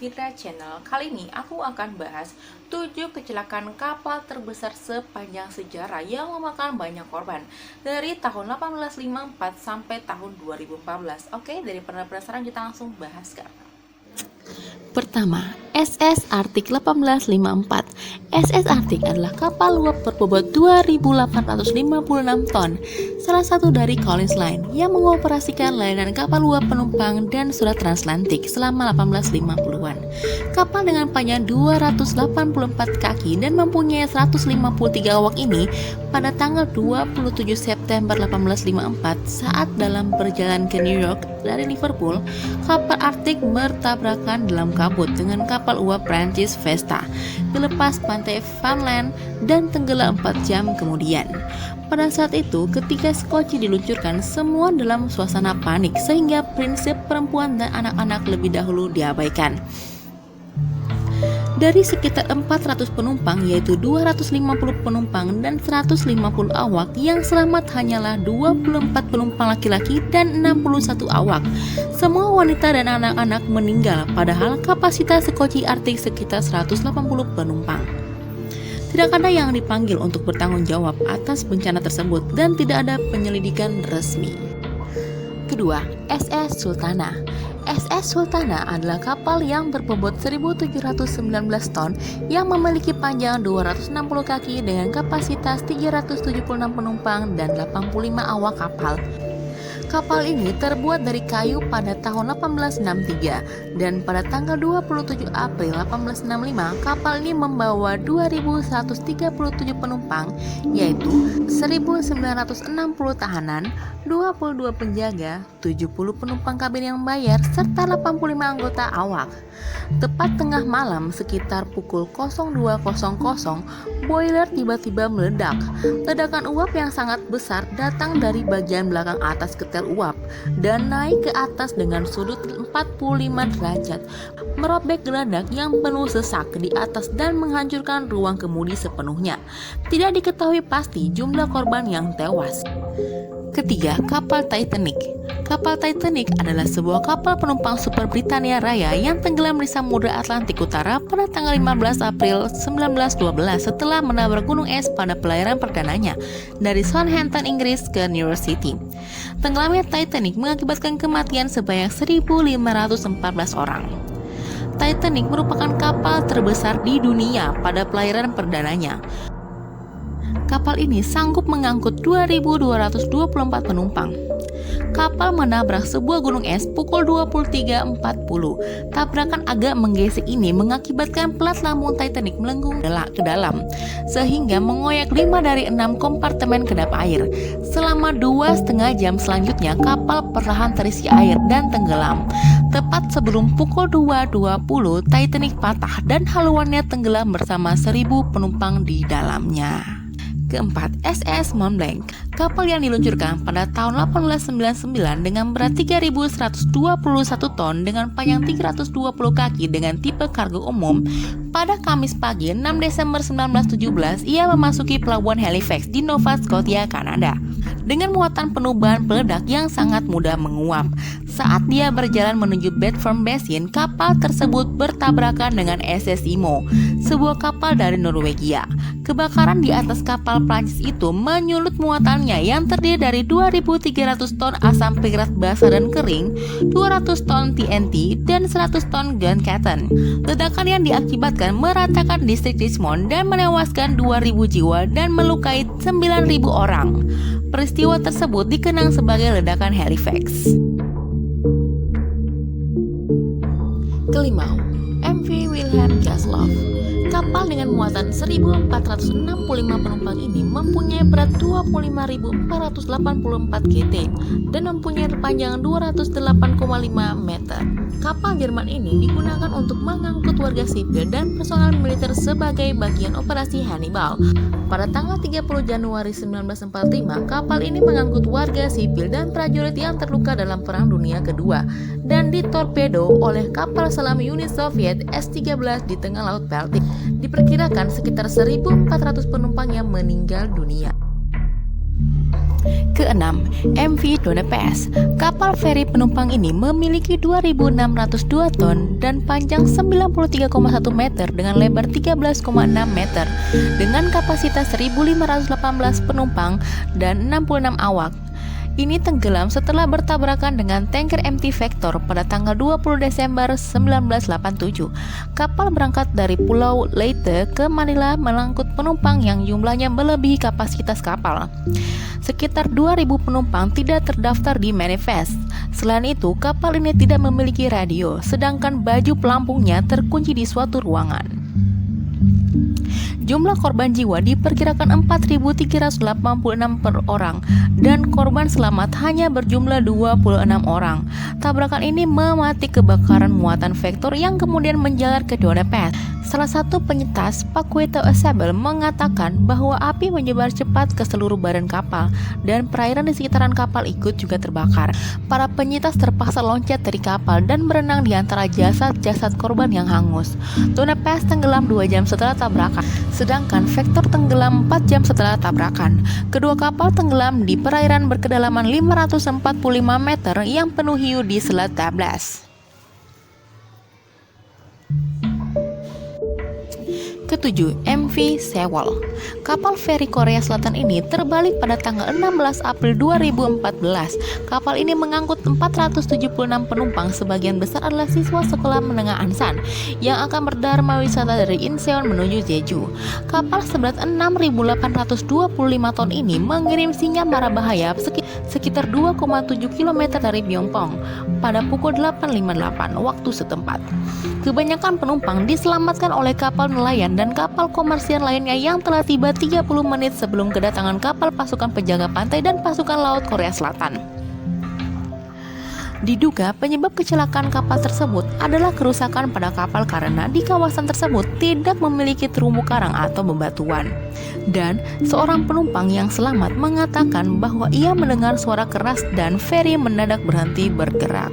Fitra Channel. Kali ini aku akan bahas 7 kecelakaan kapal terbesar sepanjang sejarah yang memakan banyak korban dari tahun 1854 sampai tahun 2014. Oke, daripada penasaran kita langsung bahas sekarang. Pertama, SS Arctic 1854. SS Arctic adalah kapal uap berbobot 2.856 ton, salah satu dari Collins Line yang mengoperasikan layanan kapal uap penumpang dan surat transatlantik selama 1850-an. Kapal dengan panjang 284 kaki dan mempunyai 153 awak ini pada tanggal 27 September 1854 saat dalam perjalanan ke New York dari Liverpool, kapal Arctic bertabrakan dalam kabut dengan kapal uap Prancis Vesta, dilepas pantai Funland dan tenggelam 4 jam kemudian. Pada saat itu, ketika skoci diluncurkan, semua dalam suasana panik sehingga prinsip perempuan dan anak-anak lebih dahulu diabaikan. Dari sekitar 400 penumpang, yaitu 250 penumpang dan 150 awak, yang selamat hanyalah 24 penumpang laki-laki dan 61 awak. Semua wanita dan anak-anak meninggal, padahal kapasitas skoci Arctic sekitar 180 penumpang. Tidak ada yang dipanggil untuk bertanggung jawab atas bencana tersebut dan tidak ada penyelidikan resmi. Kedua, SS Sultana. SS Sultana adalah kapal yang berbobot 1.719 ton yang memiliki panjang 260 kaki dengan kapasitas 376 penumpang dan 85 awak kapal. Kapal ini terbuat dari kayu pada tahun 1863 dan pada tanggal 27 April 1865 kapal ini membawa 2.137 penumpang, yaitu 1.960 tahanan, 22 penjaga, 70 penumpang kabin yang membayar, serta 85 anggota awak. Tepat tengah malam sekitar pukul 02.00, boiler tiba-tiba meledak. Ledakan uap yang sangat besar datang dari bagian belakang atas ketel uap dan naik ke atas dengan sudut 45 derajat, merobek geladak yang penuh sesak di atas dan menghancurkan ruang kemudi sepenuhnya. Tidak diketahui pasti jumlah korban yang tewas. Ketiga, kapal Titanic. Kapal Titanic adalah sebuah kapal penumpang Super Britania Raya yang tenggelam di Samudra Atlantik Utara pada tanggal 15 April 1912 setelah menabrak gunung es pada pelayaran perdananya dari Southampton, Inggris ke New York City. Tenggelamnya Titanic mengakibatkan kematian sebanyak 1.514 orang. Titanic merupakan kapal terbesar di dunia pada pelayaran perdananya. Kapal ini sanggup mengangkut 2.224 penumpang. Kapal menabrak sebuah gunung es pukul 23.40. Tabrakan agak menggesek ini mengakibatkan pelat lambung Titanic melengkung ke dalam, sehingga mengoyak 5 dari 6 kompartemen kedap air. Selama 2,5 jam selanjutnya, kapal perlahan terisi air dan tenggelam. Tepat sebelum pukul 2.20, Titanic patah dan haluannya tenggelam bersama 1.000 penumpang di dalamnya. Keempat, SS Mont Blanc. Kapal yang diluncurkan pada tahun 1899 dengan berat 3.121 ton dengan panjang 320 kaki dengan tipe kargo umum. Pada Kamis pagi 6 Desember 1917, ia memasuki pelabuhan Halifax di Nova Scotia, Kanada, dengan muatan penuh bahan peledak yang sangat mudah menguap. Saat dia berjalan menuju Bedford Basin, kapal tersebut bertabrakan dengan SS Imo, sebuah kapal dari Norwegia. Kebakaran di atas kapal Prancis itu menyulut muatannya yang terdiri dari 2.300 ton asam pirat basah dan kering, 200 ton TNT, dan 100 ton gun cotton. Ledakan yang diakibatkan meratakan distrik Richmond dan menewaskan 2.000 jiwa dan melukai 9.000 orang. Peristiwa tersebut dikenang sebagai ledakan Halifax. Kelima, MV Wilhelm Gustloff. Kapal dengan muatan 1.465 penumpang ini mempunyai berat 25.484 gt dan mempunyai panjang 208,5 meter. Kapal Jerman ini digunakan untuk mengangkut warga sipil dan personel militer sebagai bagian operasi Hannibal. Pada tanggal 30 Januari 1945, kapal ini mengangkut warga sipil dan prajurit yang terluka dalam Perang Dunia Kedua dan ditorpedo oleh kapal selam Uni Soviet S-13 di tengah Laut Baltik. Diperkirakan sekitar 1.400 penumpang yang meninggal dunia. Keenam, MV Dona Pass. Kapal feri penumpang ini memiliki 2.602 ton dan panjang 93,1 meter dengan lebar 13,6 meter dengan kapasitas 1.518 penumpang dan 66 awak. Ini tenggelam setelah bertabrakan dengan tanker MT Vector pada tanggal 20 Desember 1987. Kapal berangkat dari Pulau Leyte ke Manila mengangkut penumpang yang jumlahnya melebihi kapasitas kapal. Sekitar 2.000 penumpang tidak terdaftar di manifest. Selain itu, kapal ini tidak memiliki radio, sedangkan baju pelampungnya terkunci di suatu ruangan. Jumlah korban jiwa diperkirakan 4.386 per orang dan korban selamat hanya berjumlah 26 orang. Tabrakan ini mematik kebakaran muatan Vector yang kemudian menjalar ke Dona Pass. Salah satu penyintas, Paquito Isabel, mengatakan bahwa api menyebar cepat ke seluruh badan kapal dan perairan di sekitaran kapal ikut juga terbakar. Para penyintas terpaksa loncat dari kapal dan berenang di antara jasad-jasad korban yang hangus. Dona Pass tenggelam 2 jam setelah tabrakan, sedangkan Vector tenggelam 4 jam setelah tabrakan. Kedua kapal tenggelam di perairan berkedalaman 545 meter yang penuh hiu di Selat Tablas. Ketujuh, MV Sewol. Kapal feri Korea Selatan ini terbalik pada tanggal 16 April 2014. Kapal ini mengangkut 476 penumpang, sebagian besar adalah siswa sekolah menengah Ansan yang akan berdharma wisata dari Incheon menuju Jeju. Kapal seberat 6.825 ton ini mengirim sinyal mara bahaya sekitar 2,7 km dari Pyeongpong pada pukul 8.58 waktu setempat. Kebanyakan penumpang diselamatkan oleh kapal nelayan dan kapal komersial lainnya yang telah tiba 30 menit sebelum kedatangan kapal pasukan penjaga pantai dan pasukan laut Korea Selatan. Diduga penyebab kecelakaan kapal tersebut adalah kerusakan pada kapal karena di kawasan tersebut tidak memiliki terumbu karang atau bebatuan. Dan seorang penumpang yang selamat mengatakan bahwa ia mendengar suara keras dan feri mendadak berhenti bergerak.